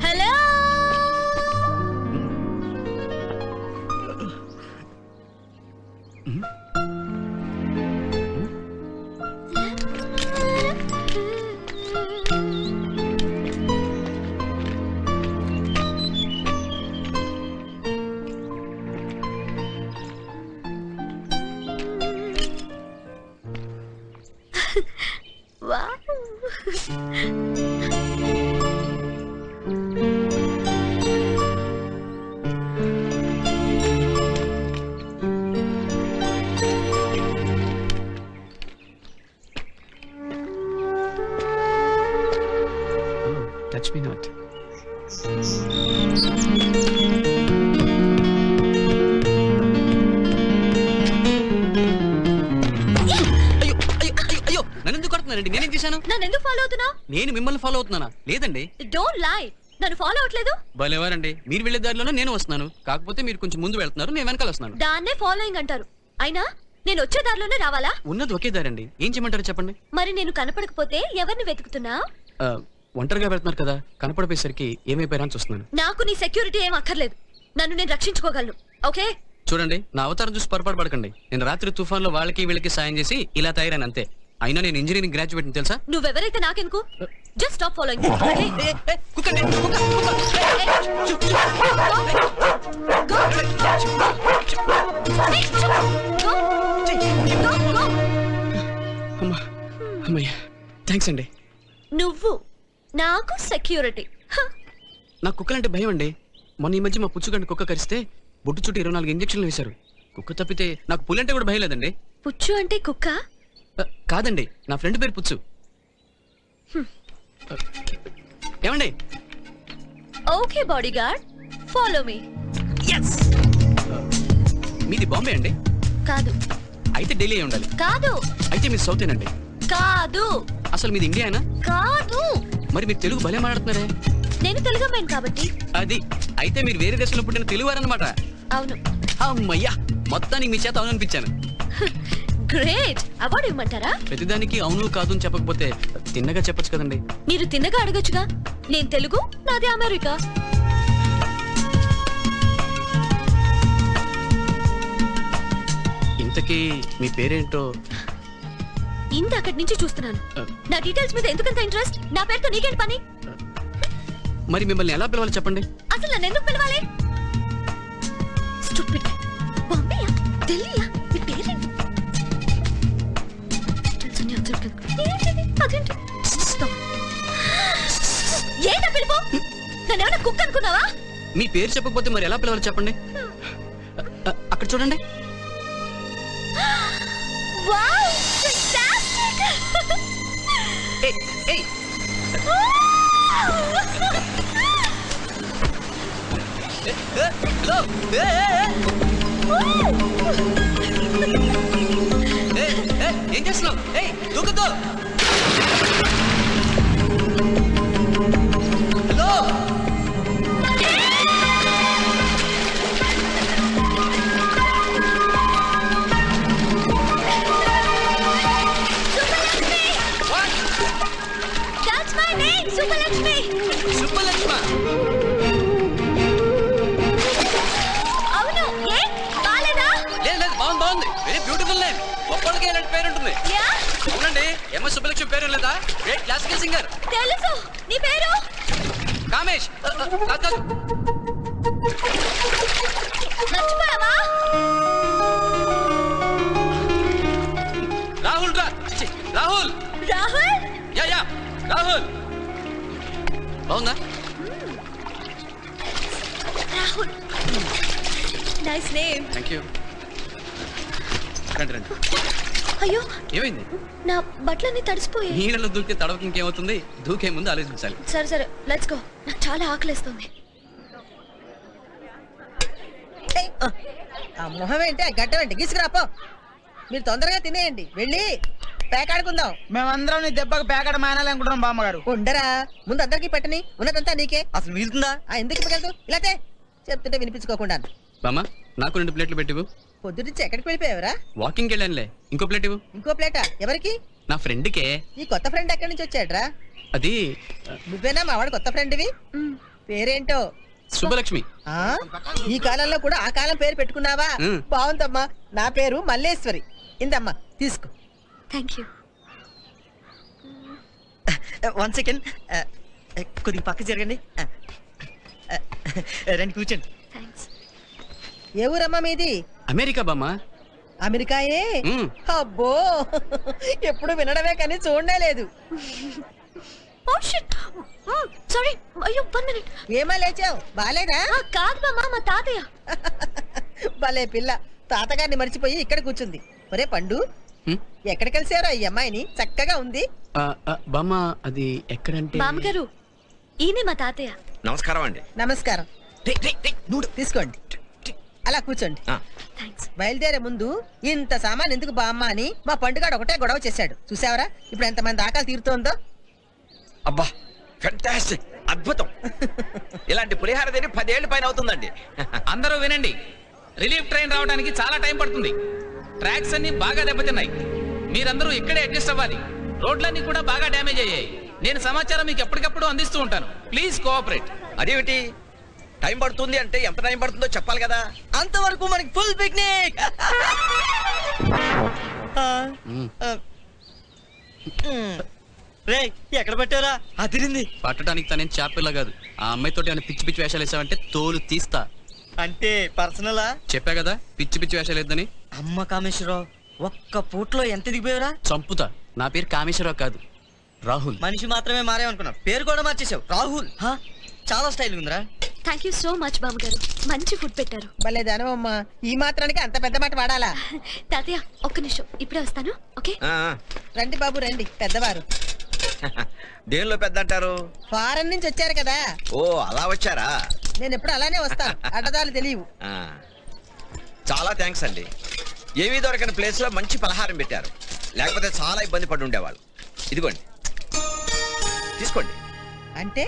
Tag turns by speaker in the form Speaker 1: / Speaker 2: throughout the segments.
Speaker 1: Hello,
Speaker 2: touch me not.
Speaker 3: అయ్యో నన్ను ఎందుకు కొడుతున్నారండి? నేనేం చేశాను?
Speaker 1: నన్ను ఎందుకు ఫాలో అవుతున్నావు?
Speaker 3: నేను మిమ్మల్ని ఫాలో అవుతున్నానా? లేదండి.
Speaker 1: Don't lie. నన్ను ఫాలో అవట్లేదు.
Speaker 3: భలేవారండి, మీరు వెళ్లే దారిలోనే నేను వస్తున్నాను. కాకపోతే మీరు కొంచెం ముందు వెళ్తున్నారు, నేను వెనకాల వస్తున్నాను.
Speaker 1: దాన్నే ఫాలోయింగ్ అంటారు. అయినా నేను వచ్చే దారిలోనే రావాలా?
Speaker 3: ఉన్నది ఒకే దారండి, ఏం చేయమంటారు చెప్పండి.
Speaker 1: మరి నేను కనపడకపోతే ఎవరిని వెతుకుతున్నా?
Speaker 3: ఒంటరిగా వెళ్తున్నారు కదా, కనపడిపోయేసరికి ఏమైపోయారని చూస్తున్నాను.
Speaker 1: నాకు నీ సెక్యూరిటీ ఏం అక్కర్లేదు. నన్ను నేను రక్షించుకోగలను. ఓకే,
Speaker 3: చూడండి, నా అవతారం చూసి పొరపాటు పడకండి. నేను రాత్రి తుఫాన్లో వాళ్ళకి వీళ్ళకి సాయం చేసి ఇలా తయారైన అంతే. అయినా నేను ఇంజనీరింగ్ గ్రాడ్యుయేట్ తెలుసా?
Speaker 1: నువ్వెవరైతే నాకెందుకు. Just stop following.
Speaker 3: థ్యాంక్స్ అండి.
Speaker 1: నువ్వు నాకు సెక్యూరిటీ.
Speaker 3: నాకు కుక్కలంటే భయం అండి. మొన్న ఈ మధ్య మా పుచ్చుగండి కుక్క కరిస్తే బొట్టు చుట్టూ 24 ఇంజక్షన్లు వేశారు. కుక్క తప్పితే నాకు పులంటే కూడా భయం లేదండి.
Speaker 1: పుచ్చు అంటే కుక్క
Speaker 3: కాదండి, నా ఫ్రెండ్ పేరు పుచ్చు. ఏమండి?
Speaker 1: Okay body guard, follow me.
Speaker 3: మీది బాంబే అండి?
Speaker 1: కాదు.
Speaker 3: అయితే ఢిల్లీ ఉండాలి.
Speaker 1: కాదు.
Speaker 3: అయితే మీరు సౌత్ అండి?
Speaker 1: కాదు.
Speaker 3: అసలు మీది ఇండియానా?
Speaker 1: కాదు.
Speaker 3: మరి మీరు తెలుగు భలే మాట్లాడుతున్నారే.
Speaker 1: నేను తెలుగు అమ్మాయిని కాబట్టి.
Speaker 3: అది అయితే మీరు వేరే దేశంలో పుట్టిన తెలుగువారన్నమాట.
Speaker 1: అవును.
Speaker 3: అమ్మయ్యా, మొత్తానికి మీ చేత అవును అనిపించాను.
Speaker 1: గ్రేట్. అవార్డు ఇవ్వమంటారా?
Speaker 3: ప్రతిదానికి అవును కాదు అని చెప్పకపోతే తిన్నగా చెప్పొచ్చు కదండి.
Speaker 1: మీరు తిన్నగా అడగొచ్చుగా. నేను తెలుగు, నాది అమెరికా.
Speaker 3: ఇంతకీ మీ పేరేంటో?
Speaker 1: ఇంతకటి నుంచి చూస్తున్నాను. నా డీటెయిల్స్ మీద ఎందుకంత ఇంట్రెస్ట్? నా పేరుతో నీకేంటి పని?
Speaker 3: మరి మిమ్మల్ని ఎలా పిలవాలి చెప్పండి.
Speaker 1: అసలు నన్ను ఎందుకు పిలవాలి? స్టూపిడ్. బాంబేయా, ఢిల్లీయా, మీ పేరేంటి? ఏంటా పిలుపు? నన్ను ఏమైనా కుక్క అనుకున్నావా?
Speaker 3: మీ పేరు చెప్పకపోతే మరి ఎలా పిలవాలి చెప్పండి. అక్కడ చూడండి.
Speaker 1: Wow, fantastic.
Speaker 3: ఏయ్ ఏయ్ హలో, ఏం చేస్తున్నావు? ఏయ్ దూకుతో. Hello,
Speaker 1: That's my name, Subbalakshmi.
Speaker 3: Subbalakshmi.
Speaker 1: అవును, ఏ బాలేదా?
Speaker 3: లేదు లేదు, బాగుంది. Very beautiful name. ఒక్కళ్ళకి ఇలాంటి పేరు ఉంటుంది.
Speaker 1: యా,
Speaker 3: అవునండి, ఎంఎస్ సుబ్బలక్ష్మి పేరు లేదా? Great classical singer.
Speaker 1: తెలుసు. నీ పేరు?
Speaker 3: కామేష్.
Speaker 1: మర్చిపోయావా?
Speaker 3: రాహుల్ రా. రాహుల్.
Speaker 1: రాహుల్.
Speaker 3: Yeah yeah, Rahul. బాగుందా?
Speaker 1: Rahul, nice name.
Speaker 3: Thank you. రండి రండి.
Speaker 1: అయ్యో,
Speaker 3: ఏమైంది?
Speaker 1: నా బట్టలన్నీ తడిసిపోయాయి.
Speaker 3: నీళ్ళలో దూకితే తడవకి ఇంకేమవుతుంది? దూకే ముందు ఆలోచించాలి.
Speaker 1: సరే సరే, లెట్స్ గో. నాకు చాలా ఆకలిస్తుంది.
Speaker 4: ఆ మొహం ఏంటి, ఆ గడ్డం ఏంటి? గీసుకురాపో. మీరు తొందరగా తినేయండి వెళ్ళి. పేకాడుకుందాం.
Speaker 5: మేమందరం నీ దెబ్బకు పేకాడ మానాలనుకుంటున్నాం బామ్మగారు.
Speaker 4: ఉండరా ముందు అందరికి పెట్టని, ఉన్నదంతా నీకే.
Speaker 5: అసలు మిగులుతుందా?
Speaker 4: ఎందుకు ఇవ్వగలదు? ఇలాతే చెప్తుంటే వినిపించుకోకుండా.
Speaker 3: బామ్మ నాకు 2 ప్లేట్లు పెట్టివు.
Speaker 4: పొద్దున్నుంచి ఎక్కడికి వెళ్ళిపోయావరా?
Speaker 3: వాకింగ్కి వెళ్ళానులే. ఇంకో ప్లేట్ ఇవ్వు.
Speaker 4: ఇంకో ప్లేటా? ఎవరికి?
Speaker 3: నా ఫ్రెండ్కే.
Speaker 4: ఈ కొత్త ఫ్రెండ్ ఎక్కడి నుంచి వచ్చాడ్రా?
Speaker 3: అది
Speaker 4: నువ్వేనా మా వాడు కొత్త ఫ్రెండ్వి? పేరేంటో?
Speaker 3: శుభలక్ష్మి.
Speaker 4: ఆ ఈ కాలంలో కూడా ఆ కాలం పేరు పెట్టుకున్నావా? బాగుందమ్మా. నా పేరు మల్లేశ్వరి. ఇందమ్మా తీసుకో.
Speaker 1: Thank you.
Speaker 5: 1 సెకండ్, కొద్దిగా పక్క జరగండి. రండి కూర్చోండి.
Speaker 1: థ్యాంక్స్.
Speaker 4: ఏ ఊరమ్మా మీది?
Speaker 3: అమెరికా బామ్మ.
Speaker 4: అమెరికాయే?
Speaker 3: మ్.
Speaker 4: అబ్బో ఎప్పుడు వినడమే కానీ చూడనే లేదు.
Speaker 1: Oh shit. సారీ. అయ్యో 1 మినిట్.
Speaker 4: ఏమా లేచావు? బాలేదా?
Speaker 1: కాదు బామ్మ, మా తాతయ్య.
Speaker 4: భలే పిల్ల, తాతగారిని మర్చిపోయి ఇక్కడ కూర్చుంది. ఒరే పండు,
Speaker 3: హ్మ్?
Speaker 4: ఎక్కడ కలిసారో ఈ అమ్మాయిని? చక్కగా ఉంది.
Speaker 3: బామ్మ అది ఎక్కడంటే
Speaker 1: బామ్మగారు, ఈయనే మా తాతయ్య.
Speaker 6: నమస్కారం అండి.
Speaker 4: నమస్కారం. తీసుకోండి, అలా కూర్చోండి.
Speaker 1: థ్యాంక్స్.
Speaker 4: బయలుదేరే ముందు ఇంత సామాన్ ఎందుకు బామ్మ అని మా పండుగాడు ఒకటే గొడవ చేశాడు. చూసావరా ఇప్పుడు ఎంతమంది ఆకలి తీరుతోందో?
Speaker 6: అబ్బా ఫెంటాస్టిక్, అద్భుతం. ఇలాంటి పులిహార తిని 10 ఏళ్ల పైన అవుతుందండి.
Speaker 7: అందరూ వినండి, రిలీఫ్ ట్రైన్ రావడానికి చాలా టైం పడుతుంది. ట్రాక్స్ అన్ని బాగా దెబ్బతిన్నాయి. మీరందరూ ఇక్కడే అడ్జస్ట్ అవ్వాలి. రోడ్లన్నీ కూడా బాగా డ్యామేజ్ అయ్యాయి. నేను సమాచారం మీకు ఎప్పటికప్పుడు అందిస్తూ ఉంటాను. Please cooperate.
Speaker 6: అదేమిటి టైం పడుతుంది అంటే ఎంత టైం పడుతుందో చెప్పాలి కదా.
Speaker 5: అంతవరకు మనకి ఫుల్ పిక్నిక్. రే ఎక్కడ పెట్టారా? అదిరింది.
Speaker 3: పట్టడానికి తనేం చేపల్లా కాదు. ఆ అమ్మాయితోటి ఏమైనా పిచ్చి పిచ్చి వేషాలు వేసావంటే తోలు తీస్తా.
Speaker 5: అంటే పర్సనలా?
Speaker 3: చెప్పా కదా పిచ్చి పిచ్చి వేషాలు వేద్దని.
Speaker 5: అమ్మ కామేశ్వరరావు, ఒక్క పూట్లో ఎంత దిగిపోయారా?
Speaker 3: చంపుతా. నా పేరు కామేశ్వరరావు కాదు, రాహుల్.
Speaker 5: మనిషి మాత్రమే మారేమనుకున్నా, పేరు కూడా మార్చేసావు. రాహుల్. చాలా స్టైల్ ఉందిరా.
Speaker 1: థ్యాంక్ యూ సో మచ్ బామ్మగారు, మంచి ఫుడ్ పెట్టారు.
Speaker 4: భలే దానవమ్మా, ఈ మాత్రానికి అంత పెద్ద మాట వాడాలా?
Speaker 1: తాతయ్య ఒక్క నిమిషం, ఇప్పుడే వస్తాను. ఓకే.
Speaker 4: రండి బాబు రండి, పెద్దవారు.
Speaker 6: దేనిలో పెద్ద అంటారు?
Speaker 4: ఫారెన్ నుంచి వచ్చారు కదా.
Speaker 6: ఓ అలా వచ్చారా?
Speaker 4: నేను ఎప్పుడు అలానే వస్తాను, అడ్డదాలు తెలియవు.
Speaker 6: ఆ, చాలా థ్యాంక్స్ అండి. ఏమీ దొరకని ప్లేస్ లో మంచి పలహారం పెట్టారు. లేకపోతే చాలా ఇబ్బంది పడి ఉండేవాళ్ళు. ఇదిగోండి తీసుకోండి.
Speaker 4: అంటే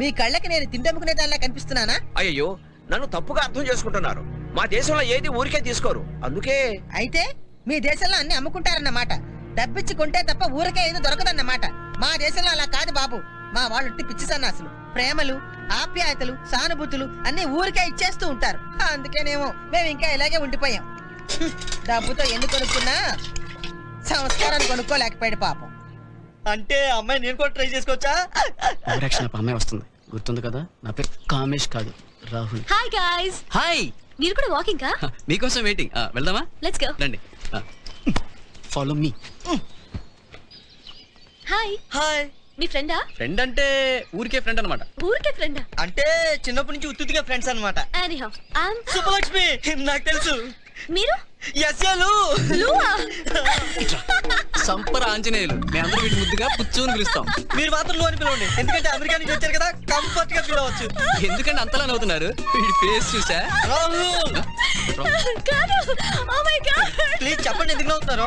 Speaker 4: మీ కళ్ళకి నేను తిండముకునే దానిలా కనిపిస్తున్నానా?
Speaker 6: అయ్యో నన్ను తప్పుగా అర్థం చేసుకుంటున్నారు. మా దేశంలో ఏది ఊరికే తీసుకోరు, అందుకే.
Speaker 4: అయితే మీ దేశంలో అన్ని అమ్ముకుంటారన్నమాట. డబ్బిచ్చి కొంటే తప్ప ఊరికే ఏదో దొరకదన్నమాట. మా దేశంలో అలా కాదు బాబు. మా వాళ్ళు పిచ్చి సన్నాసులు. ప్రేమలు, ఆప్యాయతలు, సానుభూతులు అన్ని ఊరికే ఇచ్చేస్తూ ఉంటారు. అందుకేనేమో మేము ఇంకా ఇలాగే ఉండిపోయాం. డబ్బుతో ఎన్ని కొనుక్కున్నా సంస్కారాన్ని కొనుక్కోలేకపోయాడు పాపం.
Speaker 5: అంటే అమ్మాయి నేను కూడా ట్రై చేసుకోవచ్చా?
Speaker 3: ఓవరాక్షన్ ఆ అమ్మాయి వస్తుంది, గుర్తుంది కదా. నా పేరు కామేష్ కాదు, రాహుల్.
Speaker 1: Hi guys.
Speaker 3: హాయ్.
Speaker 1: మీరు కూడా వాకింగ్ కా?
Speaker 3: మీకోసం వెయిటింగ్. వెళ్దామా?
Speaker 1: Let's go.
Speaker 3: రండి. Follow me.
Speaker 1: హాయ్.
Speaker 5: హాయ్.
Speaker 1: మీ ఫ్రెండా?
Speaker 3: ఫ్రెండ్ అంటే ఊరికే ఫ్రెండ్ అనమాట.
Speaker 1: ఊరికే ఫ్రెండా?
Speaker 5: అంటే చిన్నప్పటి నుంచి ఉత్తుగా ఫ్రెండ్స్ అన్నమాట.
Speaker 1: ఎనీహౌ ఐమ్
Speaker 5: సుబ్బలక్ష్మి, నాకు తెలుసు.
Speaker 1: మీరు?
Speaker 5: యస్యాలు.
Speaker 1: లూవా?
Speaker 3: సంపర ఆంజనేయులు. మేమందరం వీటి ముద్దుగా పుచ్చుని పిలుస్తాం.
Speaker 5: మీరు మాత్రం లో అని పిలవండి, ఎందుకంటే అమెరికా నుంచి వచ్చారు కదా, కంఫర్ట్ గా ఫీల్ అవ్వచ్చు.
Speaker 3: ఎందుకంటే అంతలా నవ్వుతున్నారు? వీడి ఫేస్ చూసా?
Speaker 5: రాహుల్
Speaker 1: కాదు. ఓ మై గాడ్.
Speaker 5: ప్లీజ్ చెప్పండి ఎందుకు నవ్వుతున్నారు?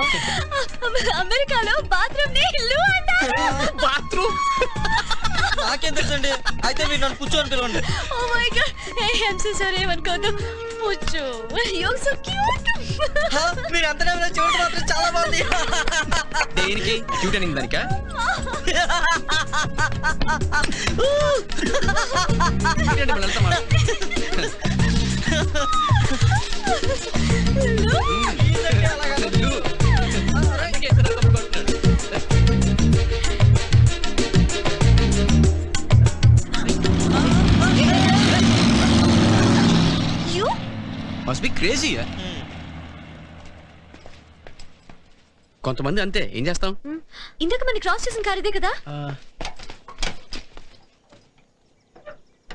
Speaker 1: అమెరికాలో బాత్రూమ్ ని లూ అంటారు.
Speaker 3: బాత్రూమ్?
Speaker 5: నాకేం తెలుసండి. అయితే మీరు నన్ను పుచ్చు అని పిలవండి.
Speaker 1: Oh my god. ఏ ఐమ్ సో సారీ. ఏమనుకోవద్దు. Puchchu, you are so cute.
Speaker 5: మీరు అంతనే చూడటం మాత్రం చాలా బాగుంది.
Speaker 3: దేనికి క్యూట్ అని దానికా?
Speaker 1: You?
Speaker 3: Must be crazy. కొంతమంది అంతే, ఏం చేస్తాం?
Speaker 1: ఇందాక మన క్రాస్ చేసిన కార్ ఇదే కదా?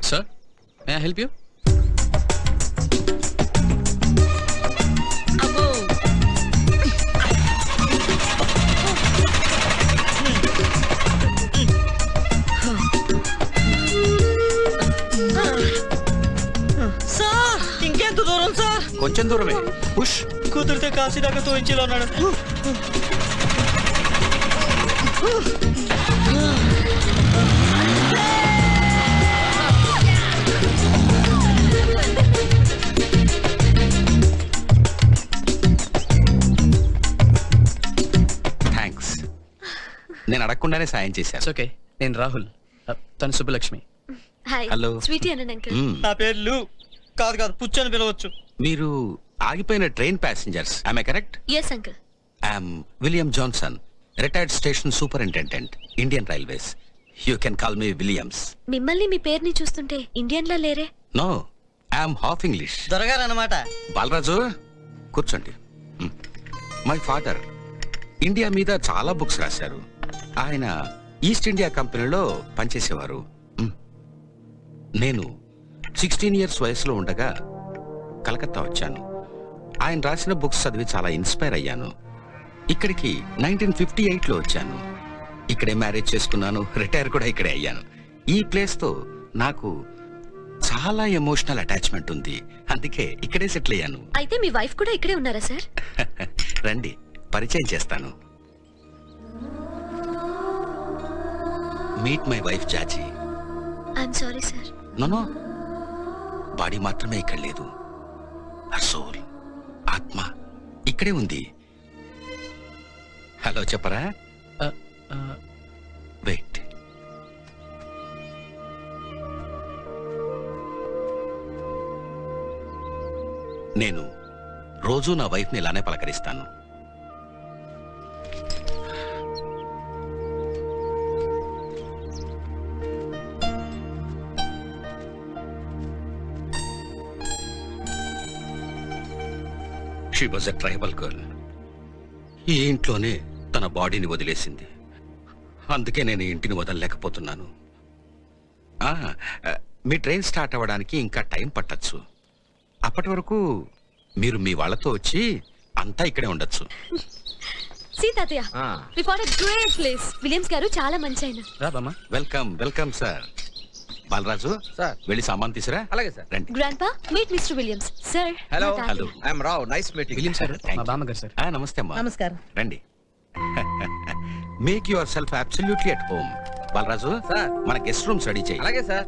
Speaker 3: Sir, may I help you?
Speaker 5: Sir ఇంకెంత దూరం సార్?
Speaker 3: కొంచెం దూరమే. పుష్.
Speaker 5: కుదిరితే కాశీ దాకా తోయించేలా ఉన్నాడు.
Speaker 8: థ్యాంక్స్. నేను అడగకుండానే సాయం చేశాను.
Speaker 3: It's okay. నేను రాహుల్, తను సుబ్బలక్ష్మి.
Speaker 1: Hi
Speaker 8: Hello.
Speaker 1: స్వీటీ అనండి అంకుల్.
Speaker 5: నా పేరు లు కాదు కాదు పుచ్చు అని పిలవచ్చు.
Speaker 8: మీరు ఆగిపోయిన train passengers, I correct?
Speaker 1: Yes uncle.
Speaker 8: I'm William Johnson, retired station superintendent, Indian Railways. You can call me Williams.
Speaker 1: మిమ్మల్ని మీ పేరుని చూస్తుంటే ఇండియన్ లా లేరే.
Speaker 8: No, I'm half English.
Speaker 5: దొరగారు అన్నమాట.
Speaker 8: బాలరాజు కూర్చోండి. మై ఫాదర్ ఇండియా మీద చాలా బుక్స్ రాశారు. ఆయన ఈస్ట్ ఇండియా కంపెనీలో పనిచేసేవారు. నేను 16 years వయసులో ఉండగా కలకత్తా వచ్చాను. ఆయన రాసిన బుక్స్ చదివి చాలా ఇన్స్పైర్ అయ్యాను. ఇక్కడికి 1958లో వచ్చాను. ఇక్కడే మ్యారేజ్ చేసుకున్నాను, రిటైర్ కూడా ఇక్కడే అయ్యాను. ఈ ప్లేస్తో నాకు చాలా ఎమోషనల్ అటాచ్మెంట్ ఉంది, అందుకే ఇక్కడే సెటిల్ అయ్యాను.
Speaker 1: అయితే మీ వైఫ్ కూడా ఇక్కడే ఉన్నారా సార్?
Speaker 8: రండి, పరిచయం చేస్తాను. Meet my wife Jaji.
Speaker 1: I'm sorry sir.
Speaker 8: No, body మాత్రమే ఇక్కడ లేదు, హర్ సోల్, ఆత్మ ఇక్కడే ఉంది. హలో చెప్పరా? వెయిట్. నేను రోజు నా వైఫ్ని ఇలానే పలకరిస్తాను. She was a tribal girl. ఈ ఇంట్లోనే తన బాడీని వదిలేసింది, అందుకే నేను ఈ ఇంటిని వదలలేకపోతున్నాను. మీ ట్రైన్ స్టార్ట్ అవ్వడానికి ఇంకా టైం పట్టచ్చు. అప్పటి వరకు మీరు మీ వాళ్ళతో వచ్చి అంతా ఇక్కడే ఉండొచ్చు.
Speaker 1: సీ తాతయ్య, we found a great place. Williams గారు చాలా మంచి ఆయన.
Speaker 3: రా బామ్మ.
Speaker 8: Welcome welcome sir. Balaraju
Speaker 6: sir.
Speaker 8: వెళ్ళి సామాన్ తీసురా.
Speaker 6: అలాగే సార్.
Speaker 8: రండి.
Speaker 1: Grandpa, meet mister Williams. Sir
Speaker 6: hello.
Speaker 8: Hello.
Speaker 6: I'm Rao, nice meeting.
Speaker 3: William sir,
Speaker 8: Thank
Speaker 3: మా
Speaker 8: you.
Speaker 3: బామ్మగారు సార్.
Speaker 8: నమస్తే అమ్మా.
Speaker 4: నమస్కారం.
Speaker 8: రండి. Make yourself absolutely at home. Balaraju
Speaker 6: sir.
Speaker 8: మన గెస్ట్ రూమ్స్ రెడీ చేయి.
Speaker 6: అలాగే సార్.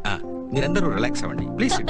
Speaker 8: మీరందరూ రిలాక్స్ అవ్వండి ప్లీజ్.